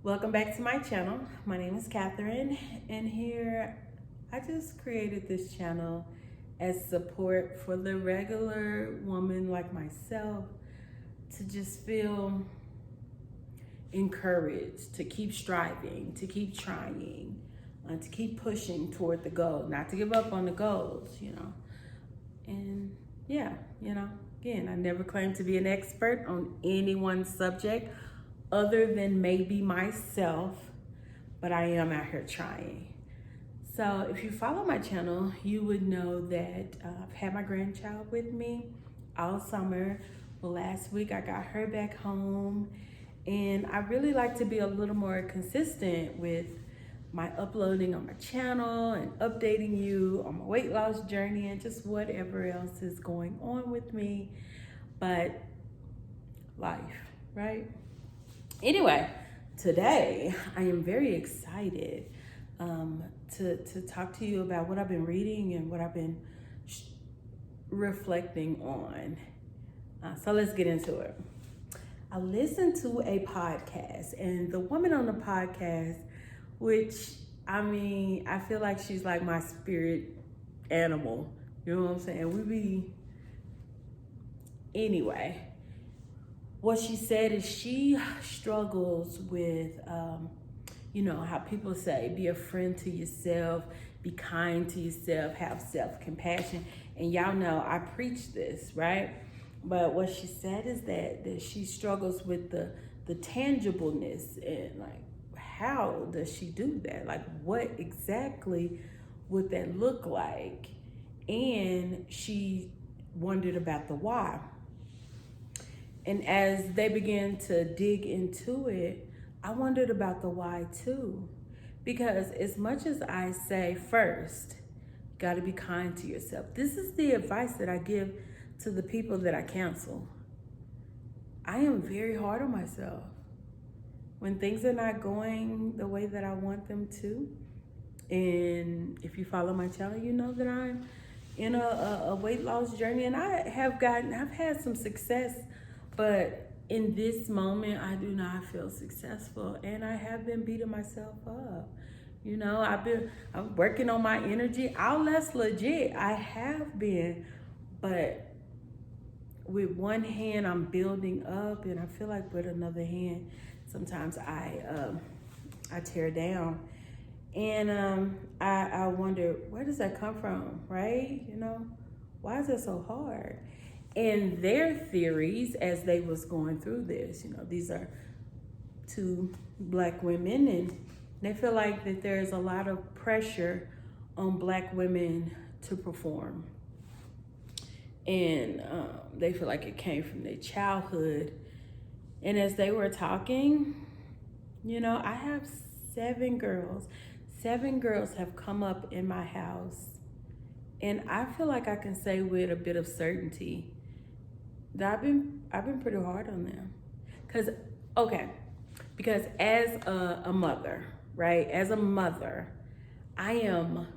Welcome back to my channel. My name is Catherine, and here I just created this channel as support for the regular woman like myself to just feel encouraged, to keep striving, to keep trying, to keep pushing toward the goal, not to give up on the goals. And yeah, again, I never claim to be an expert on any one subject other than maybe myself, but I am out here trying. So if you follow my channel, you would know that I've had my grandchild with me all summer. Well, last week I got her back home, and I really like to be a little more consistent with my uploading on my channel and updating you on my weight loss journey and just whatever else is going on with me. But life, right? Anyway, today I am very excited to talk to you about what I've been reading and what I've been reflecting on. So let's get into it. I listened to a podcast, and the woman on the podcast, which I feel like she's like my spirit animal. You know what I'm saying? Anyway. What she said is she struggles with, how people say, be a friend to yourself, be kind to yourself, have self-compassion. And y'all know I preach this, right? But what she said is that she struggles with the tangibleness, and like, how does she do that? Like, what exactly would that look like? And she wondered about the why. And as they began to dig into it, I wondered about the why too. Because as much as I say first, you gotta be kind to yourself. This is the advice that I give to the people that I counsel. I am very hard on myself. When things are not going the way that I want them to, and if you follow my channel, you know that I'm in a weight loss journey, and I've had some success. But in this moment, I do not feel successful, and I have been beating myself up. I'm working on my energy. All that's legit. I have been, but with one hand, I'm building up, and I feel like with another hand, sometimes I tear down, and I wonder, where does that come from, right? Why is it so hard? And their theories, as they was going through this, these are two Black women, and they feel like that there's a lot of pressure on Black women to perform. And they feel like it came from their childhood. And as they were talking, I have 7 girls. 7 girls have come up in my house. And I feel like I can say with a bit of certainty that I've been pretty hard on them. Because as a mother, right? As a mother, I am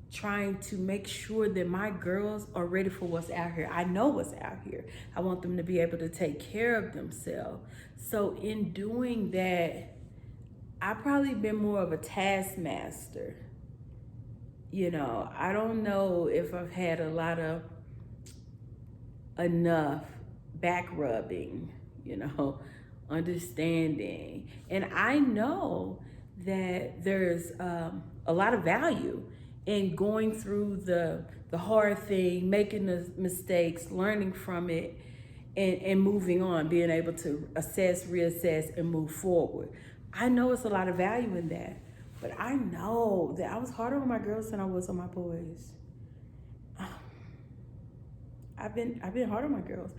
trying to make sure that my girls are ready for what's out here. I know what's out here. I want them to be able to take care of themselves. So in doing that, I've probably been more of a taskmaster. I don't know if I've had enough back rubbing, understanding. And I know that there's a lot of value in going through the hard thing, making the mistakes, learning from it, and moving on, being able to assess, reassess, and move forward. I know it's a lot of value in that, but I know that I was harder on my girls than I was on my boys. I've been hard on my girls.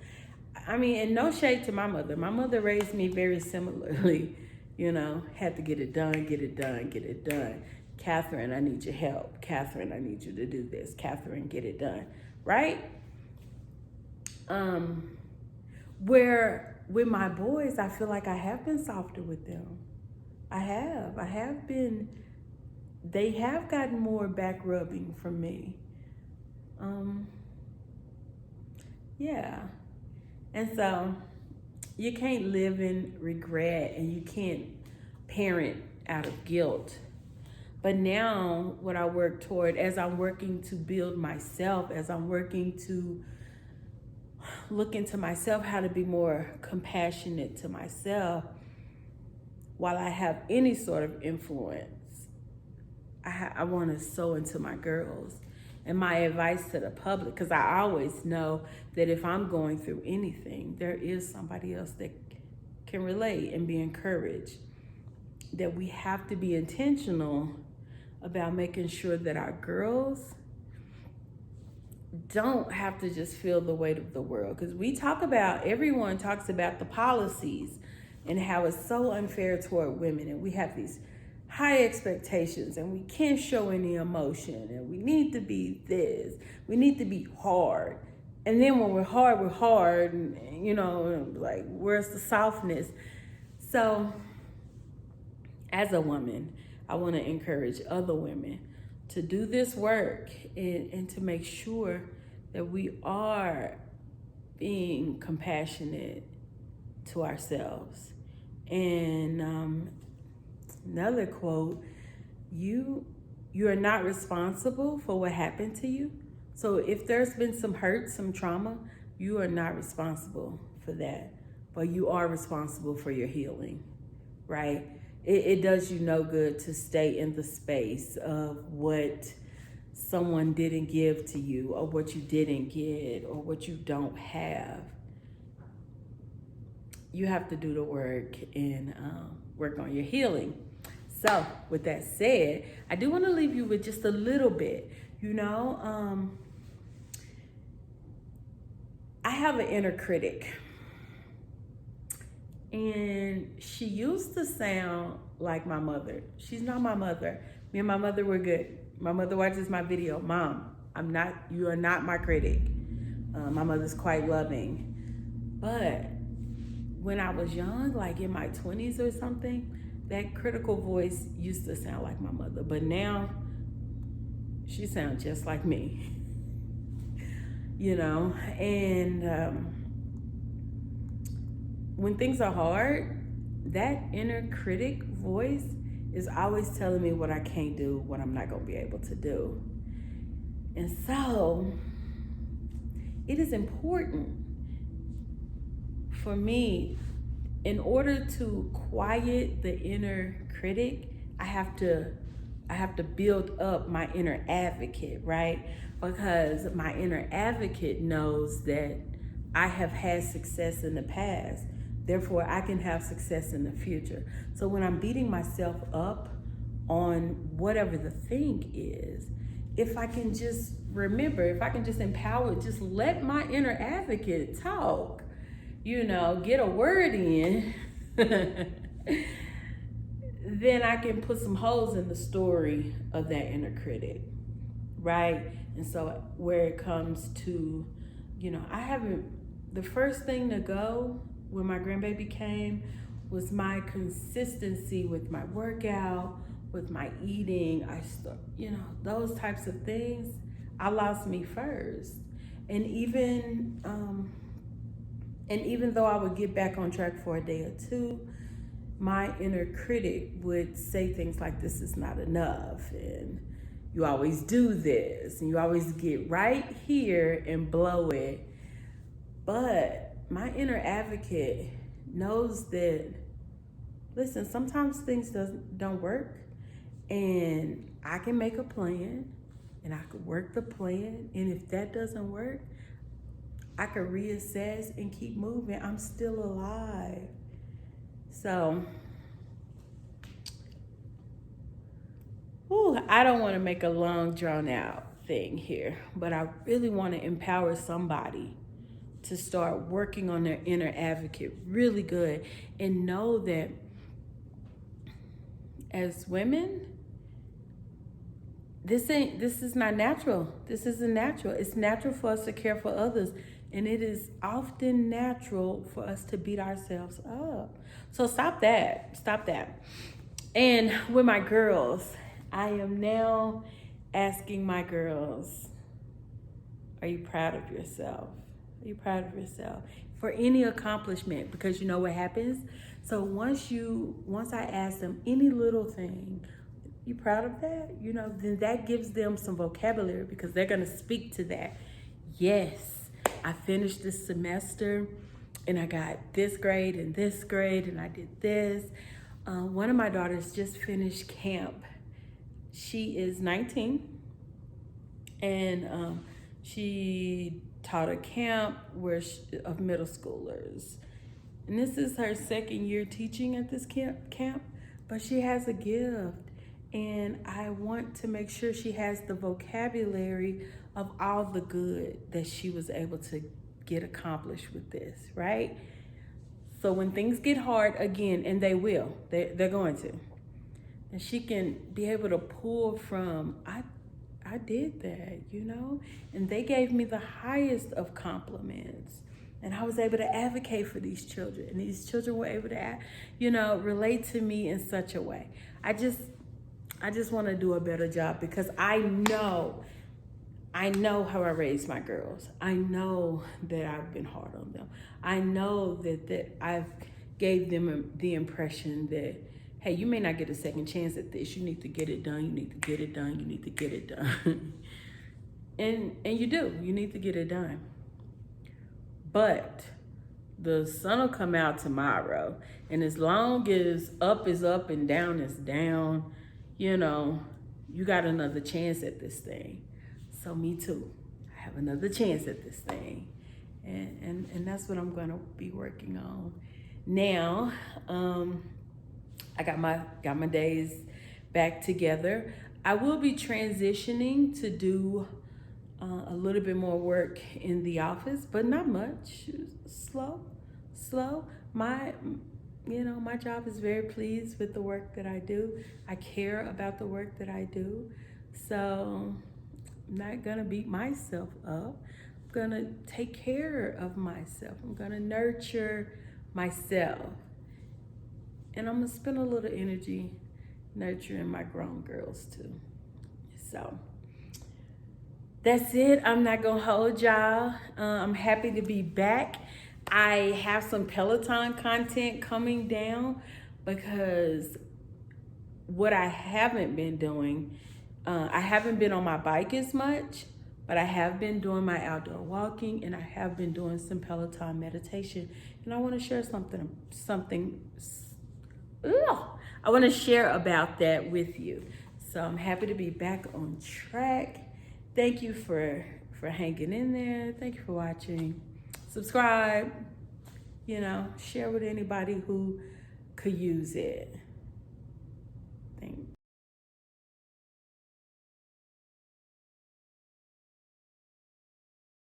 And no shade to my mother. My mother raised me very similarly. Had to get it done, get it done, get it done. Catherine, I need your help. Catherine, I need you to do this. Catherine, get it done. Right? Where with my boys, I feel like I have been softer with them. I have been, they have gotten more back rubbing from me. Yeah. And so you can't live in regret, and you can't parent out of guilt. But now what I work toward, as I'm working to build myself, as I'm working to look into myself, how to be more compassionate to myself, while I have any sort of influence, I want to sow into my girls. And my advice to the public, because I always know that if I'm going through anything, there is somebody else that can relate and be encouraged. That we have to be intentional about making sure that our girls don't have to just feel the weight of the world. Because everyone talks about the policies and how it's so unfair toward women. And we have these high expectations and we can't show any emotion. And we need to be this. We need to be hard. And then when we're hard. And, you know, like, where's the softness? So as a woman, I want to encourage other women to do this work and to make sure that we are being compassionate to ourselves. And another quote, you are not responsible for what happened to you. So if there's been some hurt, some trauma, you are not responsible for that, but you are responsible for your healing, right? It does you no good to stay in the space of what someone didn't give to you, or what you didn't get, or what you don't have. You have to do the work and work on your healing. So with that said, I do want to leave you with just a little bit. You know, I have an inner critic. And she used to sound like my mother. She's not my mother. Me and my mother were good. My mother watches my video. Mom, you are not my critic. My mother's quite loving. But when I was young, like in my 20s or something, that critical voice used to sound like my mother. But now, she sounds just like me. You know, and when things are hard, that inner critic voice is always telling me what I can't do, what I'm not going to be able to do. And so it is important for me, in order to quiet the inner critic, I have to build up my inner advocate, right? Because my inner advocate knows that I have had success in the past. Therefore, I can have success in the future. So when I'm beating myself up on whatever the thing is, if I can just remember, if I can just empower, just let my inner advocate talk, you know, get a word in, then I can put some holes in the story of that inner critic, right? And so where it comes to, you know, the first thing to go when my grandbaby came was my consistency with my workout, with my eating. You know, those types of things, I lost me first. And even though I would get back on track for a day or two, my inner critic would say things like, this is not enough, and you always do this, and you always get right here and blow it. But my inner advocate knows that, listen, sometimes things don't work, and I can make a plan, and I could work the plan, and if that doesn't work, I could reassess and keep moving. I'm still alive. So, I don't want to make a long, drawn out thing here, but I really want to empower somebody to start working on their inner advocate really good, and know that as women, this is not natural. This isn't natural. It's natural for us to care for others, and it is often natural for us to beat ourselves up. So stop that. And with my girls, I am now asking my girls, are you proud of yourself? You're proud of yourself for any accomplishment, because you know what happens? So once I ask them any little thing, you proud of that? You know, then that gives them some vocabulary, because they're gonna speak to that. Yes, I finished this semester and I got this grade and this grade and I did this. One of my daughters just finished camp. She is 19, and she taught a camp of middle schoolers. And this is her second year teaching at this camp, but she has a gift. And I want to make sure she has the vocabulary of all the good that she was able to get accomplished with this, right? So when things get hard again, and they will, they're going to, and she can be able to pull from, I did that, you know? And they gave me the highest of compliments. And I was able to advocate for these children. And these children were able to, relate to me in such a way. I just want to do a better job, because I know how I raised my girls. I know that I've been hard on them. I know that I've gave them the impression that, hey, you may not get a second chance at this. You need to get it done. You need to get it done. You need to get it done. and you do. You need to get it done. But the sun will come out tomorrow. And as long as up is up and down is down, you got another chance at this thing. So me too. I have another chance at this thing. And that's what I'm gonna be working on. Now, I got my days back together. I will be transitioning to do a little bit more work in the office, but not much. Slow. My job is very pleased with the work that I do. I care about the work that I do. So I'm not gonna beat myself up. I'm gonna take care of myself. I'm gonna nurture myself. And I'm gonna spend a little energy nurturing my grown girls too. So that's it. I'm not gonna hold y'all. I'm happy to be back. I have some Peloton content coming down, because what I haven't been doing, I haven't been on my bike as much, but I have been doing my outdoor walking, and I have been doing some Peloton meditation. And I want to share I want to share about that with you. So I'm happy to be back on track. Thank you for hanging in there. Thank you for watching. Subscribe, share with anybody who could use it.